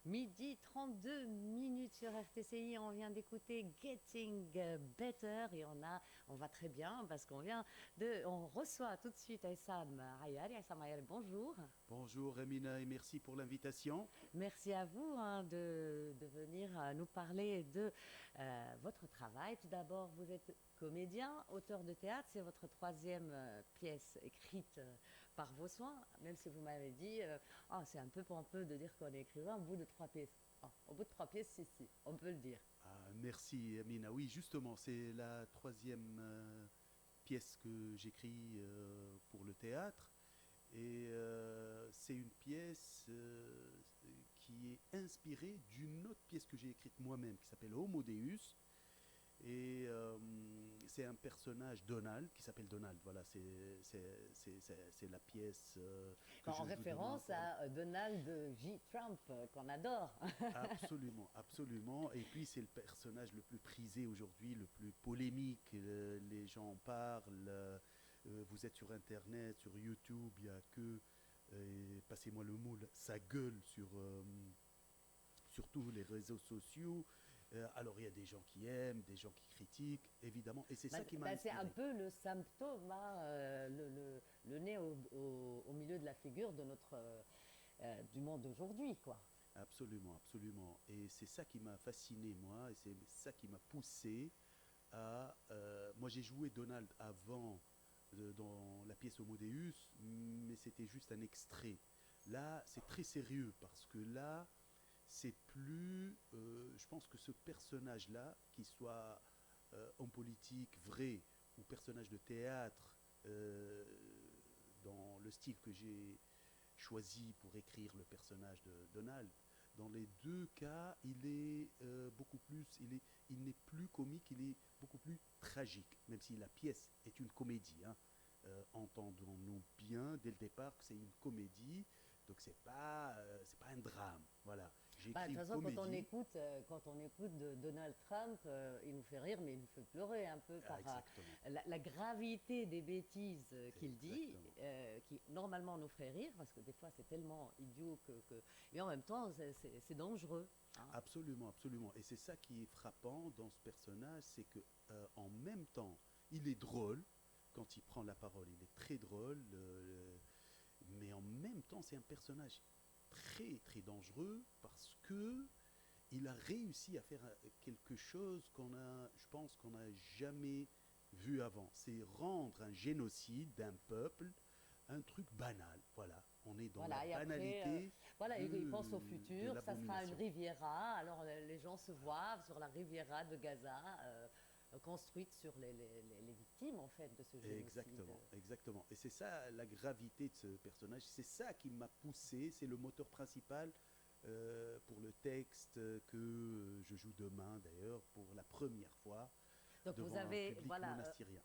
Midi 32 minutes sur RTCI, on vient d'écouter Getting Better et on va très bien parce on reçoit tout de suite Aissam Ayari. Aissam Ayari, bonjour. Bonjour Emina et merci pour l'invitation. Merci à vous de venir nous parler de votre travail. Tout d'abord, vous êtes comédien, auteur de théâtre. C'est votre troisième pièce écrite par vos soins, même si vous m'avez dit, c'est un peu pompeux de dire qu'on est écrivain au bout de trois pièces. Ah, au bout de trois pièces, si, on peut le dire. Merci Emina. Oui, justement, c'est la troisième pièce que j'écris pour le théâtre. Et c'est une pièce qui est inspirée d'une autre pièce que j'ai écrite moi-même qui s'appelle Homo Deus. Et c'est un personnage, Donald, qui s'appelle Donald. Voilà, c'est la pièce que En je joue demain. référence à Donald J. Trump, qu'on adore. Absolument, absolument. Et puis c'est le personnage le plus prisé aujourd'hui, le plus polémique. Les gens en parlent. Vous êtes sur Internet, sur YouTube, il n'y a que, passez-moi le mot, ça gueule sur tous les réseaux sociaux. Alors il y a des gens qui aiment, des gens qui critiquent, évidemment. Et c'est ça qui m'a C'est un inspiré. peu le symptôme, le nez au milieu de la figure de du monde d'aujourd'hui, quoi. Absolument, absolument. Et c'est ça qui m'a fasciné, moi, et c'est ça qui m'a poussé à... moi, j'ai joué Donald avant dans la pièce Homo Deus, mais c'était juste un extrait. Là, c'est très sérieux, parce que là, c'est plus... je pense que ce personnage-là, qu'il soit homme politique vrai ou personnage de théâtre, dans le style que j'ai choisi pour écrire le personnage de Donald, dans les deux cas, il est beaucoup plus, il n'est plus comique, il est beaucoup plus tragique, même si la pièce est une comédie. Hein. Entendons-nous bien dès le départ que c'est une comédie, donc c'est pas un drame. Voilà, j'ai De écrit toute une façon, comédie. quand on écoute Donald Trump, il nous fait rire, mais il nous fait pleurer un peu Ah, par exactement, la gravité des bêtises qu'il dit, exactement. qui normalement nous ferait rire, parce que des fois c'est tellement idiot mais en même temps c'est dangereux. Hein. Absolument, absolument. Et c'est ça qui est frappant dans ce personnage, c'est que en même temps, il est drôle quand il prend la parole. Il est très drôle, mais en même temps, c'est un personnage très très dangereux parce que il a réussi à faire quelque chose je pense qu'on n'a jamais vu avant. C'est rendre un génocide d'un peuple un truc banal. Voilà, on est dans la Voilà, et après, banalité voilà, il pense au de futur, ça sera une l'abomination. Riviera, alors les gens se voient sur la Riviera de Gaza, construite sur les victimes en fait de ce génocide. Exactement, exactement. Et c'est ça la gravité de ce personnage. C'est ça qui m'a poussé. C'est le moteur principal pour le texte que je joue demain, d'ailleurs, pour la première fois Donc vous devant un avez, public voilà, monastyrien.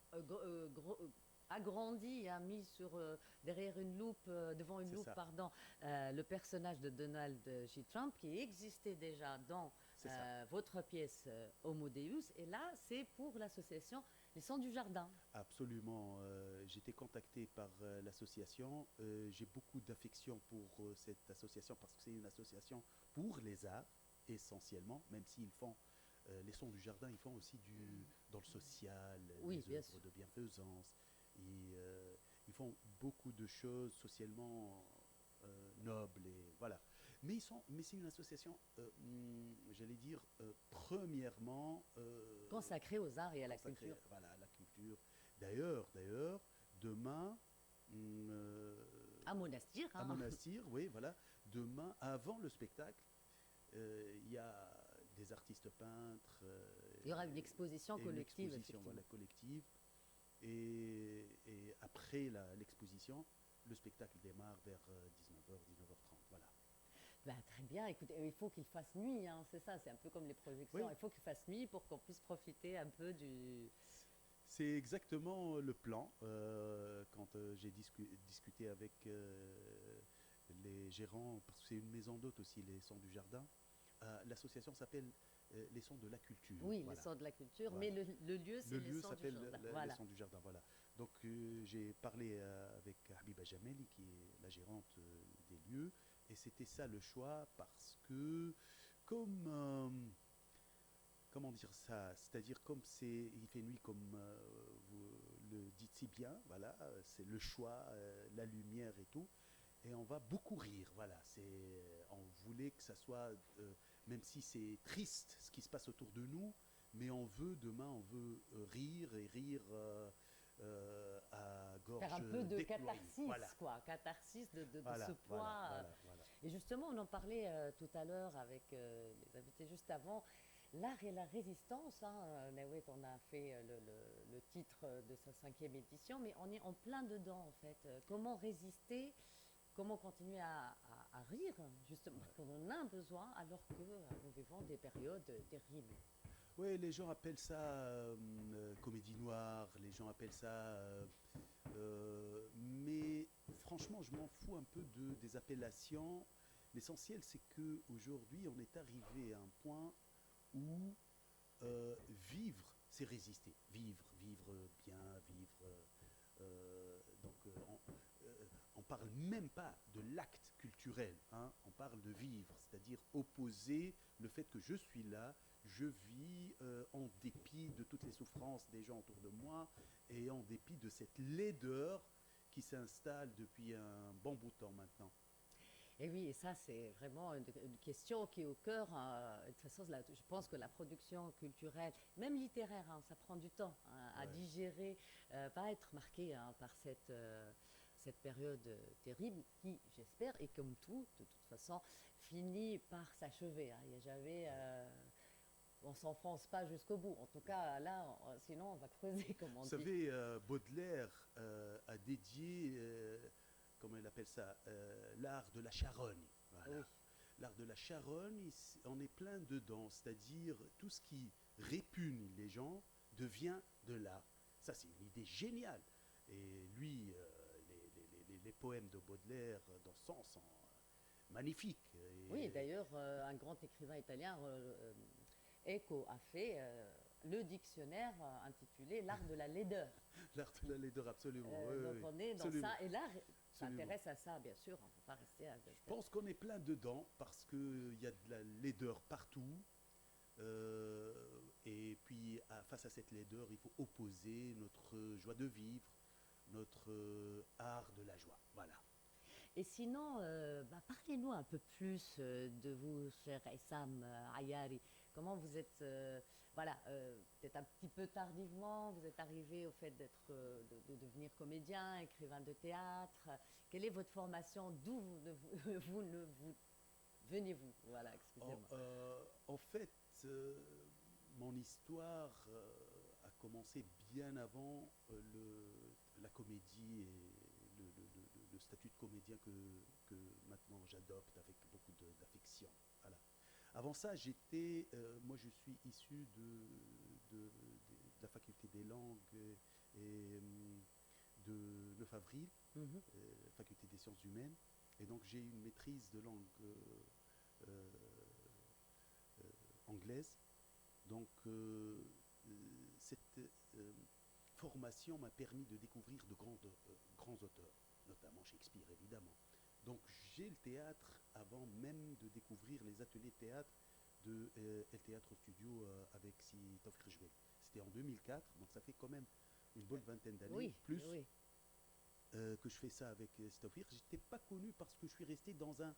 agrandi, a mis derrière une loupe, devant une C'est loupe, ça, pardon, le personnage de Donald J. Trump qui existait déjà dans c'est ça. votre pièce Homo Deus. Et là, c'est pour l'association Les Sons du Jardin. Absolument. J'ai été contacté par l'association. J'ai beaucoup d'affection pour cette association parce que c'est une association pour les arts, essentiellement, même s'ils font les sons du jardin, ils font aussi dans le social, Oui, des bien œuvres sûr. de bienfaisance. Et, ils font beaucoup de choses socialement nobles. Et, voilà. Mais c'est une association, j'allais dire, premièrement, Consacré aux arts et à la consacrée culture. voilà, à la culture. D'ailleurs, demain, euh, À Monastir, à hein. Monastir, oui, voilà, demain, avant le spectacle, il y a des artistes peintres Il y aura une exposition et une collective, exposition voilà, effectivement. collective. Et après l'exposition, le spectacle démarre vers 19h, 19h30. Voilà. Ben, très bien, écoutez, il faut qu'il fasse nuit, hein, c'est ça, c'est un peu comme les projections. Oui, Il faut qu'il fasse nuit pour qu'on puisse profiter un peu du. c'est exactement le plan. Quand j'ai discuté avec les gérants, parce que c'est une maison d'hôte aussi, les Sons du Jardin, l'association s'appelle les Sons de la Culture. Oui, les Voilà, sons de la culture, mais voilà. le lieu, Le c'est les lieu sons du s'appelle jardin. les Voilà. Sons du Jardin. Voilà. Donc j'ai parlé avec Habiba Jameli, qui est la gérante des lieux, et c'était ça le choix parce que comme, comment dire ça, c'est-à-dire comme il fait nuit comme vous le dites si bien, voilà, c'est le choix, la lumière et tout, et on va beaucoup rire, voilà, on voulait que ça soit, même si c'est triste ce qui se passe autour de nous, mais demain on veut rire et rire à Faire gorge un peu de déployée, catharsis, voilà, quoi, catharsis de ce voilà, voilà, poids. voilà, voilà. Et justement, on en parlait tout à l'heure avec les invités juste avant, l'art et la résistance. Hein, Nawet, on a fait le titre de sa 5e édition, mais on est en plein dedans, en fait. Comment résister, comment continuer à rire, justement, parce Ouais. qu'on en a besoin, alors que nous vivons des périodes terribles. Oui, les gens appellent ça comédie noire, les gens appellent ça... mais franchement, je m'en fous un peu des appellations. L'essentiel, c'est qu'aujourd'hui, on est arrivé à un point où vivre, c'est résister. Vivre bien, vivre... on parle même pas de l'acte culturel, hein, on parle de vivre, c'est-à-dire opposer le fait que je suis là, je vis en dépit de toutes les souffrances des gens autour de moi et en dépit de cette laideur qui s'installe depuis un bon bout de temps maintenant. Et oui, et ça, c'est vraiment une question qui est au cœur. De toute façon, je pense que la production culturelle, même littéraire, hein, ça prend du temps hein, à Ouais. digérer, va être marquée hein, par cette période terrible qui, j'espère, et comme tout, de toute façon, finit par s'achever. Hein. Il y a jamais, Ouais. on s'enfonce pas jusqu'au bout. En tout cas, là, sinon, on va creuser, comme on Vous dit. savez, Baudelaire a dédié, comment il appelle ça, l'art de la charogne. Oui. Voilà. L'art de la charogne, on est plein dedans, c'est-à-dire tout ce qui répugne les gens devient de l'art. Ça, c'est une idée géniale. Et lui, les poèmes de Baudelaire, dans ce sens, sont magnifiques. Oui, d'ailleurs, un grand écrivain italien, Eco, a fait le dictionnaire intitulé L'art de la laideur. L'art de la laideur, absolument. Oui, Donc oui, on est dans absolument. ça. Et l'art Absolument. s'intéresse à ça, bien sûr. On ne peut pas rester à... Je pense qu'on est plein dedans parce qu'il y a de la laideur partout. Et puis, face à cette laideur, il faut opposer notre joie de vivre, notre art de la joie. Voilà. Et sinon, parlez-nous un peu plus de vous, cher Essam Ayari. Comment vous êtes, voilà, peut-être un petit peu tardivement, vous êtes arrivé au fait de devenir comédien, écrivain de théâtre. Quelle est votre formation? D'où vous venez-vous? Voilà, excusez-moi. En fait, mon histoire a commencé bien avant la comédie et le statut de comédien que maintenant j'adopte avec beaucoup d'affection. Voilà. Avant ça, moi je suis issu de la faculté des langues et de 9 avril, Mhm. faculté des sciences humaines, et donc j'ai une maîtrise de langue euh, anglaise. Donc cette formation m'a permis de découvrir de grands auteurs, notamment Shakespeare évidemment. Donc j'ai le théâtre avant même de découvrir les ateliers de théâtre de El Théâtre Studio avec si Tawfiq Rejbel. C'était en 2004, donc ça fait quand même une bonne vingtaine d'années, Oui, plus oui. que je fais ça avec Tawfiq. Je n'étais pas connu parce que je suis resté dans un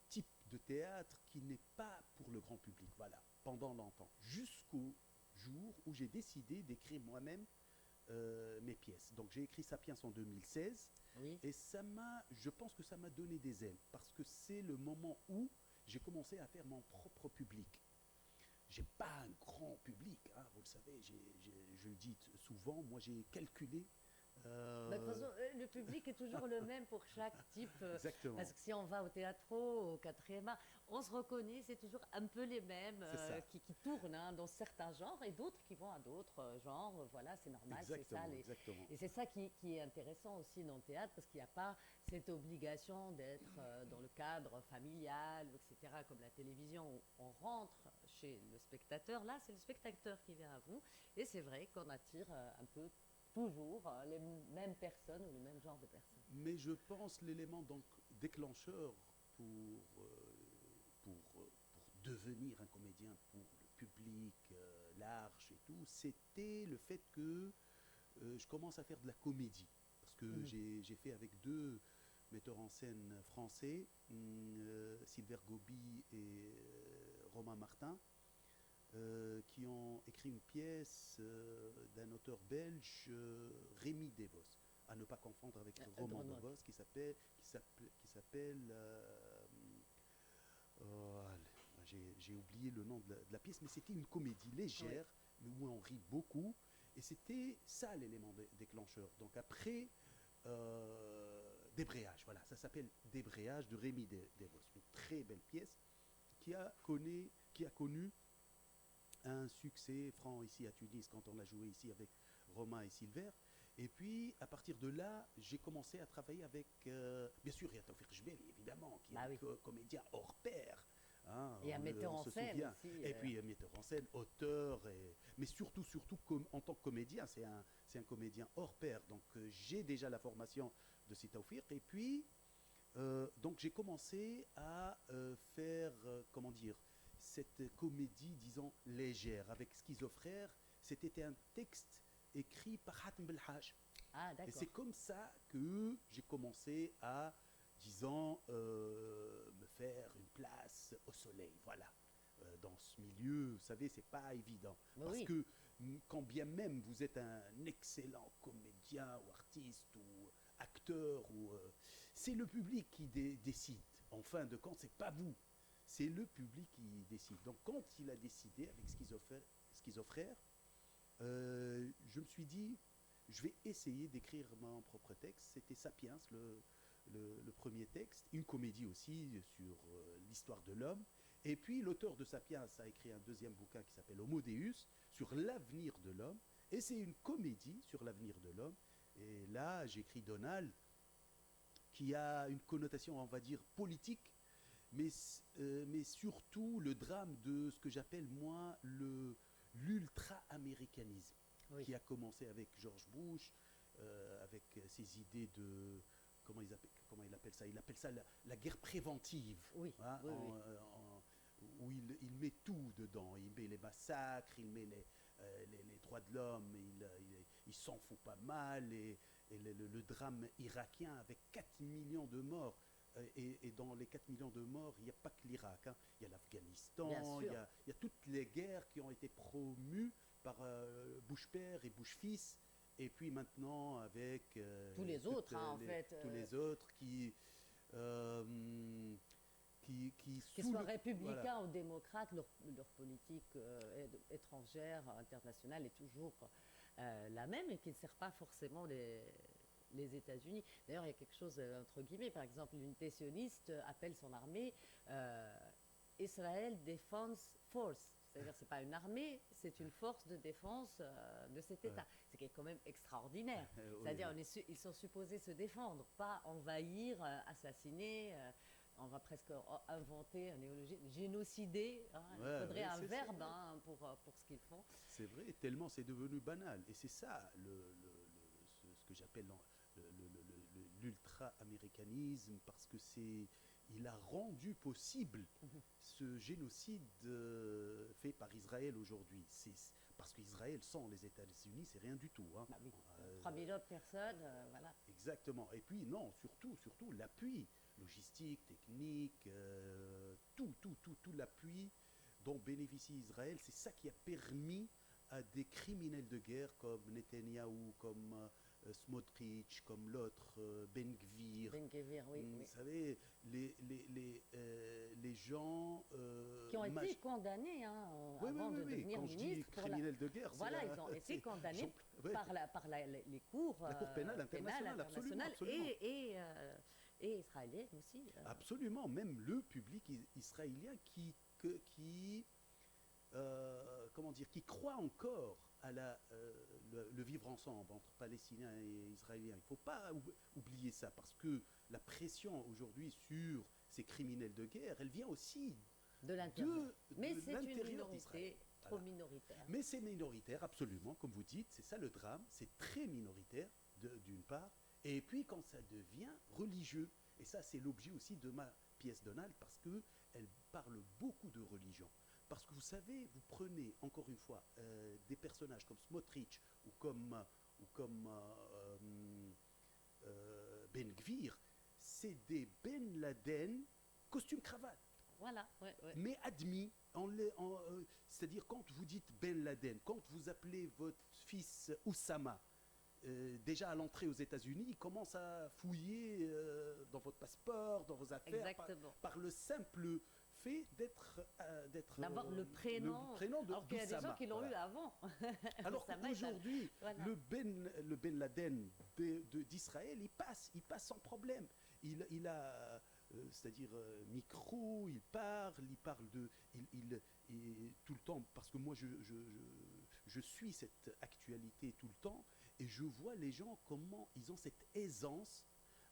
type de théâtre qui n'est pas pour le grand public, voilà, pendant longtemps, jusqu'au jour où j'ai décidé d'écrire moi-même mes pièces. Donc j'ai écrit Sapiens en 2016 Oui. et je pense que ça m'a donné des ailes parce que c'est le moment où j'ai commencé à faire mon propre public. J'ai pas un grand public, hein, vous le savez, je le dis souvent, moi j'ai calculé. Bah, de toute façon, le public est toujours le même pour chaque type. Exactement, Parce que si on va au théâtre, au 4e art, on se reconnaît, c'est toujours un peu les mêmes c'est ça. qui tournent hein, dans certains genres et d'autres qui vont à d'autres genres. Voilà, c'est normal, c'est ça. Exactement, exactement. Et c'est ça qui est intéressant aussi dans le théâtre parce qu'il n'y a pas cette obligation d'être dans le cadre familial, etc., comme la télévision où on rentre chez le spectateur. Là, c'est le spectateur qui vient à vous. Et c'est vrai qu'on attire un peu toujours les mêmes personnes ou le même genre de personnes. Mais je pense l'élément donc déclencheur pour, pour devenir un comédien pour le public large et tout, c'était le fait que je commence à faire de la comédie. Parce que j'ai fait avec deux metteurs en scène français, Sylvain Gobi et Romain Martin, qui ont écrit une pièce d'un auteur belge, Rémi Devos, à ne pas confondre avec Roman Devos, qui s'appelle j'ai oublié le nom de la pièce, mais c'était une comédie légère, mais où on rit beaucoup, et c'était ça l'élément déclencheur. Donc après, Débrayage, voilà, ça s'appelle Débrayage de Rémi Devos, une très belle pièce qui a connu un succès franc ici à Tunis quand on l'a joué ici avec Romain et Silver. Et puis, à partir de là, j'ai commencé à travailler avec, bien sûr, il y a Taoufik Jbeli, évidemment, qui est un comédien hors pair. Hein, et un metteur en scène aussi. Et puis, un metteur en scène, auteur, mais surtout en tant que comédien, c'est un comédien hors pair. Donc, j'ai déjà la formation de ces Taoufik. Et puis, donc, j'ai commencé à faire, comment dire, cette comédie, disons, légère, avec Schizophrère. C'était un texte écrit par Hatem Belhaj. Ah, d'accord. Et c'est comme ça que j'ai commencé à, disons, me faire une place au soleil. Voilà. Dans ce milieu, vous savez, c'est pas évident. Parce que quand bien même vous êtes un excellent comédien ou artiste ou acteur, c'est le public qui décide. En fin de compte, c'est pas vous. C'est le public qui décide. Donc, quand il a décidé avec Schizophrère, je me suis dit, je vais essayer d'écrire mon propre texte. C'était Sapiens, le premier texte, une comédie aussi sur l'histoire de l'homme. Et puis, l'auteur de Sapiens a écrit un deuxième bouquin qui s'appelle Homo Deus, sur l'avenir de l'homme. Et c'est une comédie sur l'avenir de l'homme. Et là, j'écris Donald, qui a une connotation, on va dire, politique, mais surtout le drame de ce que j'appelle, moi, l'ultra-américanisme, qui a commencé avec George Bush, avec ses idées de... Comment il appelle ça? Il appelle ça la guerre préventive, hein, où il met tout dedans. Il met les massacres, il met les droits de l'homme, il s'en fout pas mal, et le drame irakien avec 4 millions de morts. Et dans les 4 millions de morts, il n'y a pas que l'Irak, hein. Il y a l'Afghanistan, il y a toutes les guerres qui ont été promues par Bush père et Bush fils, et puis maintenant avec tous les autres, en fait. Tous les autres qui soient républicains ou démocrates, leur politique étrangère, internationale est toujours la même et qui ne sert pas forcément les États-Unis. D'ailleurs, il y a quelque chose entre guillemets, par exemple, l'unité sioniste appelle son armée Israel Defense Force. C'est-à-dire que ce n'est pas une armée, c'est une force de défense de cet État. C'est quand même extraordinaire. C'est-à-dire ils sont supposés se défendre, pas envahir, assassiner. On va presque inventer un néologisme, génocider. Hein. Il faudrait un verbe pour ce qu'ils font. C'est vrai, tellement c'est devenu banal. Et c'est ça ce que j'appelle l'ultra-américanisme, parce que il a rendu possible ce génocide fait par Israël aujourd'hui. Parce qu'Israël, sans les États-Unis, c'est rien du tout. Hein. 3 000 personnes, voilà. Exactement. Et puis, non, surtout l'appui logistique, technique, tout l'appui dont bénéficie Israël, c'est ça qui a permis à des criminels de guerre comme Netanyahou, comme Smotrich, comme l'autre, Ben Gvir. Oui. Vous savez, les gens... qui ont été condamnés avant de devenir ministres. Criminels de guerre. Voilà, ils ont été condamnés par les cours... La Cour pénale internationale, absolument. Et israélienne aussi. Absolument, même le public israélien qui croit encore à le vivre ensemble entre Palestiniens et Israéliens. Il ne faut pas oublier ça, parce que la pression aujourd'hui sur ces criminels de guerre, elle vient aussi de l'intérieur. Mais c'est une minorité trop minoritaire. Mais c'est minoritaire, absolument, comme vous dites, c'est ça le drame, c'est très minoritaire d'une part, et puis quand ça devient religieux, et ça c'est l'objet aussi de ma pièce Donald, parce qu'elle parle beaucoup de religion. Parce que vous savez, vous prenez, encore une fois, des personnages comme Smotrich ou comme Ben Gvir, c'est des Ben Laden costume cravate. Voilà, ouais, ouais. Mais admis, c'est-à-dire quand vous dites Ben Laden, quand vous appelez votre fils Oussama, déjà à l'entrée aux États-Unis, il commence à fouiller dans votre passeport, dans vos affaires, Exactement. par le simple fait D'avoir le prénom, alors qu'il y a des gens d'Oussama, qui l'ont voilà. eu avant. Alors Oussama est qu'aujourd'hui, voilà. le Ben Laden d'Israël, il passe sans problème. Il a, c'est-à-dire micro, il parle tout le temps, parce que moi je suis cette actualité tout le temps, et je vois les gens comment ils ont cette aisance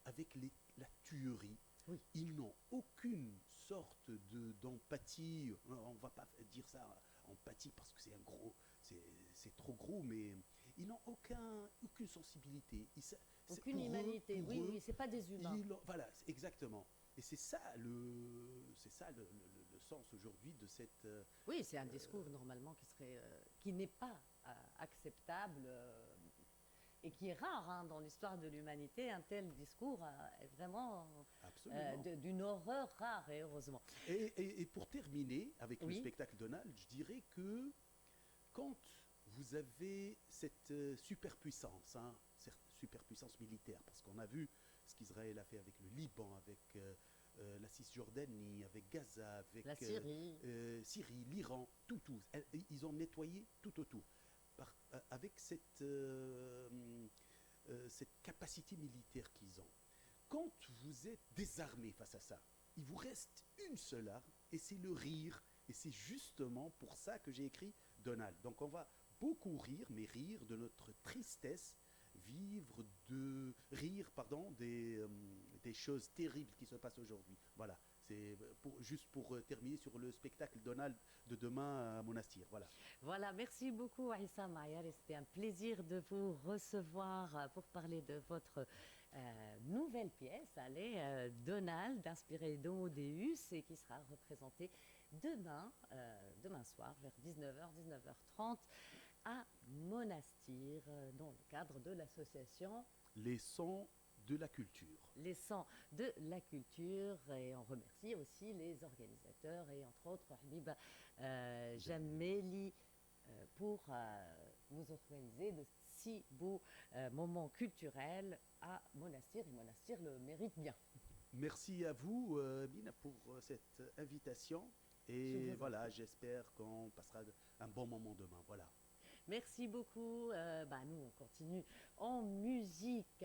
avec la tuerie. Oui. Ils n'ont aucune sorte d'empathie, on ne va pas dire ça empathie parce que c'est trop gros, mais ils n'ont aucune sensibilité. Aucune humanité, oui, oui, c'est pas des humains. Voilà, exactement. Et c'est ça le sens aujourd'hui de cette. Oui, c'est un discours normalement qui n'est pas acceptable et qui est rare hein, dans l'histoire de l'humanité. Un tel discours est vraiment d'une horreur rare et heureusement. Et pour terminer avec le Oui. spectacle Donald, je dirais que quand vous avez cette superpuissance, hein, cette superpuissance militaire, parce qu'on a vu ce qu'Israël a fait avec le Liban, avec la Cisjordanie, avec Gaza, avec La Syrie. Syrie, l'Iran, tout. Ils ont nettoyé tout autour. Avec cette capacité militaire qu'ils ont. Quand vous êtes désarmé face à ça, il vous reste une seule arme, et c'est le rire. Et c'est justement pour ça que j'ai écrit Donald. Donc on va beaucoup rire, mais rire de notre tristesse, rire des choses terribles qui se passent aujourd'hui. Voilà, c'est juste pour terminer sur le spectacle Donald de demain à Monastir. Voilà. Voilà, merci beaucoup Aïssa Mayar. C'était un plaisir de vous recevoir pour parler de votre nouvelle pièce, allez, Donald, inspirée d'Homo Deus et qui sera représentée demain soir vers 19h, 19h30 à Monastir dans le cadre de l'association Les Sons de la Culture. Les Sons de la Culture, et on remercie aussi les organisateurs et entre autres Habib Jameli pour vous organiser de si beaux moments culturels à Monastir, et Monastir le mérite bien. Merci à vous, Mina, pour cette invitation. Et voilà, j'espère qu'on passera un bon moment demain. Voilà. Merci beaucoup. Nous, on continue en musique.